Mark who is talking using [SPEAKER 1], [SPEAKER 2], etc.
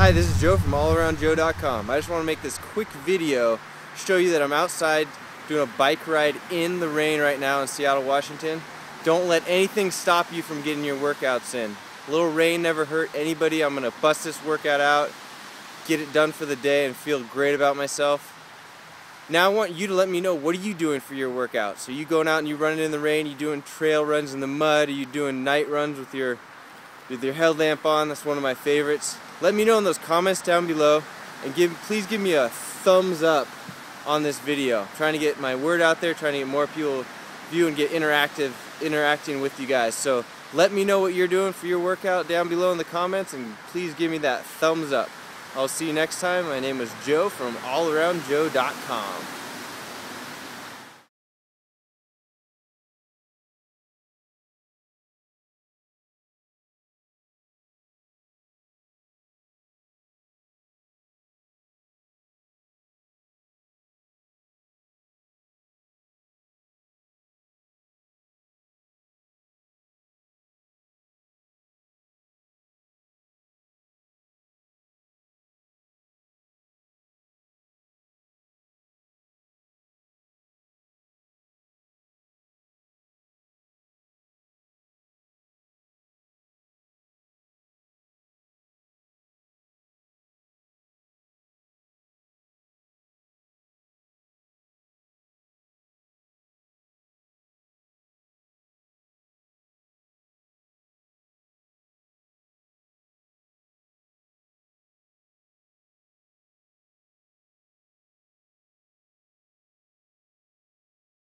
[SPEAKER 1] Hi, this is Joe from allaroundjoe.com. I just want to make this quick video, show you that I'm outside doing a bike ride in the rain right now in Seattle, Washington. Don't let anything stop you from getting your workouts in. A little rain never hurt anybody. I'm going to bust this workout out, get it done for the day, and feel great about myself. Now I want you to let me know, what are you doing for your workout? So you going out and you running in the rain, you doing trail runs in the mud, are you doing night runs with your headlamp on? That's one of my favorites. Let me know in those comments down below, and please give me a thumbs up on this video. I'm trying to get my word out there, trying to get more people view and get interacting with you guys. So let me know what you're doing for your workout down below in the comments, and please give me that thumbs up. I'll see you next time. My name is Joe from allaroundjoe.com.